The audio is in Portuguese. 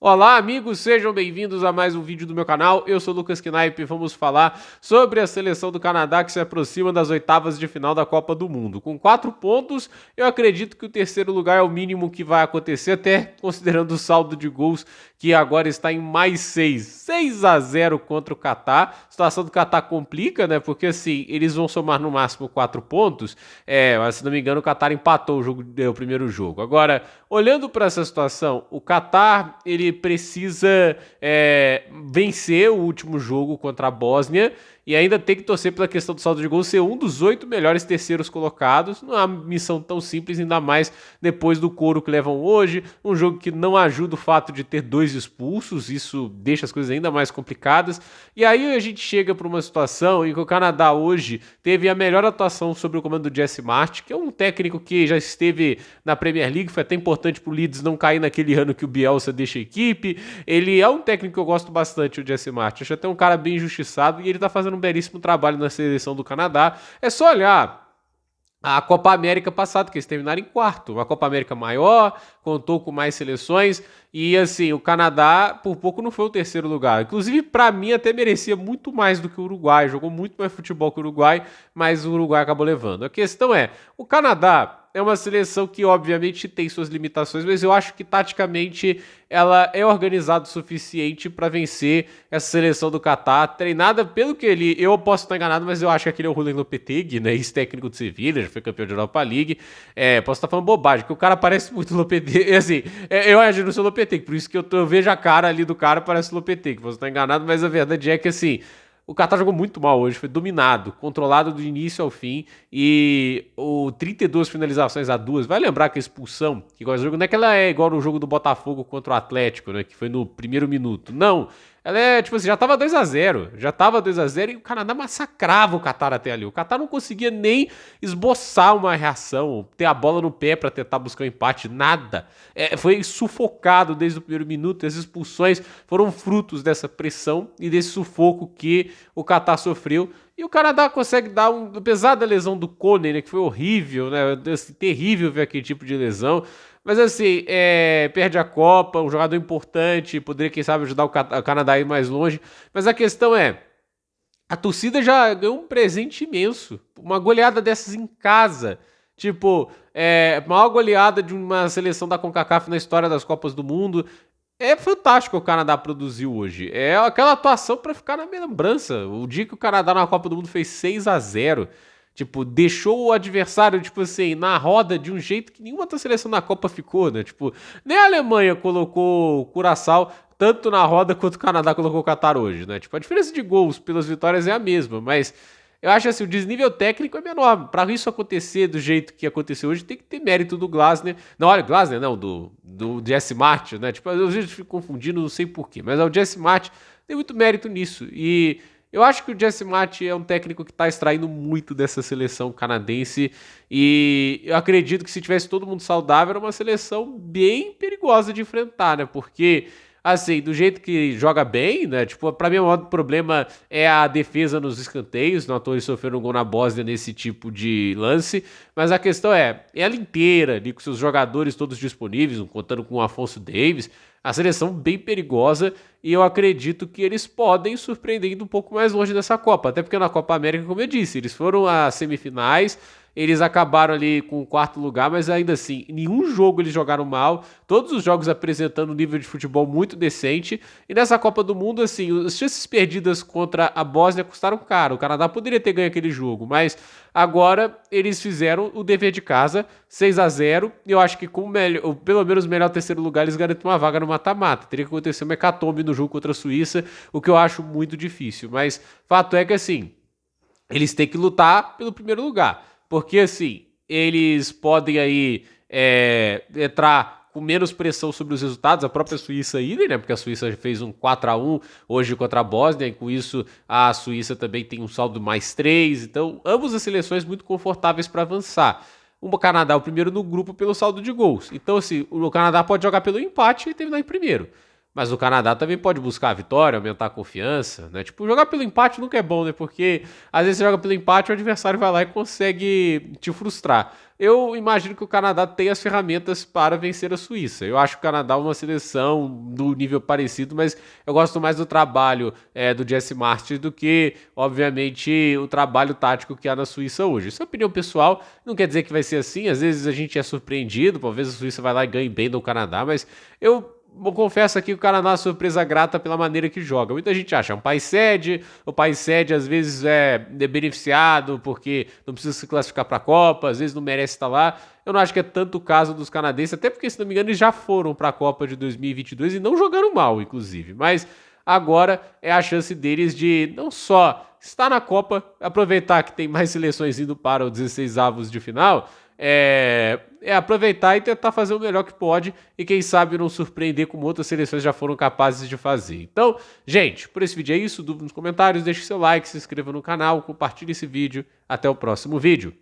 Olá, amigos, sejam bem-vindos a mais um vídeo do meu canal. Eu sou o Lucas Knaip e vamos falar sobre a seleção do Canadá que se aproxima das oitavas de final da Copa do Mundo. Com 4 pontos, eu acredito que o terceiro lugar é o mínimo que vai acontecer, até considerando o saldo de gols que agora está em mais 6 a 0 contra o Catar. A situação do Catar complica, né? Porque assim, eles vão somar no máximo 4 pontos. Mas se não me engano, o Catar empatou o primeiro jogo. Agora, olhando para essa situação, o Catar ele precisa vencer o último jogo contra a Bósnia e ainda tem que torcer pela questão do saldo de gols ser um dos 8 melhores terceiros colocados. Não é uma missão tão simples, ainda mais depois do couro que levam hoje. Um jogo que não ajuda o fato de ter 2 expulsos, isso deixa as coisas ainda mais complicadas. E aí a gente chega para uma situação em que o Canadá hoje teve a melhor atuação sob o comando do Jesse Martin, que é um técnico que já esteve na Premier League, foi até importante para o Leeds não cair naquele ano que o Bielsa deixa a equipe. Ele é um técnico que eu gosto bastante, o Jesse Martin. Acho até um cara bem injustiçado e ele tá fazendo um belíssimo trabalho na seleção do Canadá. É só olhar a Copa América passada, que eles terminaram em quarto. Uma Copa América maior, contou com mais seleções e assim, o Canadá por pouco não foi o terceiro lugar. Inclusive, para mim, até merecia muito mais do que o Uruguai. Jogou muito mais futebol que o Uruguai, mas o Uruguai acabou levando. A questão é, o Canadá é uma seleção que obviamente tem suas limitações, mas eu acho que taticamente ela é organizada o suficiente para vencer essa seleção do Catar, treinada pelo que ele, eu posso estar enganado, mas eu acho que aquele é o Julen Lopetegui, né, ex-técnico do Sevilha, já foi campeão de Europa League. Posso estar falando bobagem, que o cara parece muito Lopetegui, assim, eu acho que não sou Lopetegui, por isso que eu vejo a cara ali do cara, parece Lopetegui, posso estar enganado, mas a verdade é que assim, o Qatar jogou muito mal hoje, foi dominado, controlado do início ao fim e o 32 finalizações a duas. Vai lembrar que a expulsão, que igual jogo, não é que ela é igual no jogo do Botafogo contra o Atlético, né, que foi no primeiro minuto. Não, ela é tipo assim, já tava 2 a 0 e o Canadá massacrava o Qatar até ali. O Qatar não conseguia nem esboçar uma reação, ter a bola no pé para tentar buscar um empate, nada. Foi sufocado desde o primeiro minuto. As expulsões foram frutos dessa pressão e desse sufoco que o Qatar sofreu. E o Canadá consegue dar apesar da lesão do Kone, né, que foi horrível, né, assim, terrível ver aquele tipo de lesão. Mas assim, perde a Copa, um jogador importante, poderia, quem sabe, ajudar o Canadá a ir mais longe. Mas a questão é, a torcida já ganhou um presente imenso. Uma goleada dessas em casa. Tipo, a maior goleada de uma seleção da CONCACAF na história das Copas do Mundo. É fantástico o que o Canadá produziu hoje. É aquela atuação para ficar na minha lembrança. O dia que o Canadá na Copa do Mundo fez 6 a 0, tipo, deixou o adversário, tipo assim, na roda de um jeito que nenhuma outra seleção na Copa ficou, né? Tipo, nem a Alemanha colocou o Curaçao tanto na roda quanto o Canadá colocou o Catar hoje, né? Tipo, a diferença de gols pelas vitórias é a mesma, mas eu acho assim, o desnível técnico é menor. Para isso acontecer do jeito que aconteceu hoje, tem que ter mérito do Glasner. Não, olha, Glasner não, do Jesse Martin, né? Tipo, às vezes eu fico confundindo, não sei porquê, mas o Jesse Martin tem muito mérito nisso. E eu acho que o Jesse Martin é um técnico que está extraindo muito dessa seleção canadense. E eu acredito que se tivesse todo mundo saudável, era uma seleção bem perigosa de enfrentar, né? Porque assim, do jeito que joga bem, né? Tipo, pra mim o maior problema é a defesa nos escanteios. Não à toa eles sofreram um gol na Bósnia nesse tipo de lance. Mas a questão é ela inteira, ali com seus jogadores todos disponíveis, contando com o Afonso Davies, a seleção bem perigosa. E eu acredito que eles podem surpreender indo um pouco mais longe dessa Copa. Até porque na Copa América, como eu disse, eles foram às semifinais. Eles acabaram ali com o quarto lugar, mas ainda assim, em nenhum jogo eles jogaram mal. Todos os jogos apresentando um nível de futebol muito decente. E nessa Copa do Mundo, assim, as chances perdidas contra a Bósnia custaram caro. O Canadá poderia ter ganho aquele jogo, mas agora eles fizeram o dever de casa, 6 a 0. E eu acho que com pelo menos o melhor terceiro lugar, eles garantem uma vaga no mata-mata. Teria que acontecer uma hecatombe no jogo contra a Suíça, o que eu acho muito difícil. Mas fato é que, assim, eles têm que lutar pelo primeiro lugar. Porque, assim, eles podem aí entrar com menos pressão sobre os resultados, a própria Suíça aí, né? Porque a Suíça fez um 4 a 1 hoje contra a Bósnia, e com isso a Suíça também tem um saldo mais 3. Então, ambas as seleções muito confortáveis para avançar. O Canadá é o primeiro no grupo pelo saldo de gols. Então, assim, o Canadá pode jogar pelo empate e terminar em primeiro. Mas o Canadá também pode buscar a vitória, aumentar a confiança, né? Tipo, jogar pelo empate nunca é bom, né? Porque às vezes você joga pelo empate, o adversário vai lá e consegue te frustrar. Eu imagino que o Canadá tem as ferramentas para vencer a Suíça. Eu acho que o Canadá é uma seleção do nível parecido, mas eu gosto mais do trabalho do Jesse Martins do que, obviamente, o trabalho tático que há na Suíça hoje. Isso é opinião pessoal, não quer dizer que vai ser assim. Às vezes a gente é surpreendido, talvez a Suíça vai lá e ganhe bem do Canadá, mas eu confesso aqui que o Canadá é uma surpresa grata pela maneira que joga. Muita gente acha, é um país sede, o país sede às vezes é beneficiado porque não precisa se classificar para a Copa, às vezes não merece estar lá. Eu não acho que é tanto o caso dos canadenses, até porque, se não me engano, eles já foram para a Copa de 2022 e não jogaram mal, inclusive. Mas agora é a chance deles de não só estar na Copa, aproveitar que tem mais seleções indo para os 16avos de final, aproveitar e tentar fazer o melhor que pode e quem sabe não surpreender como outras seleções já foram capazes de fazer. Então, gente, por esse vídeo é isso. Dúvida nos comentários, deixe seu like, se inscreva no canal, compartilhe esse vídeo. Até o próximo vídeo.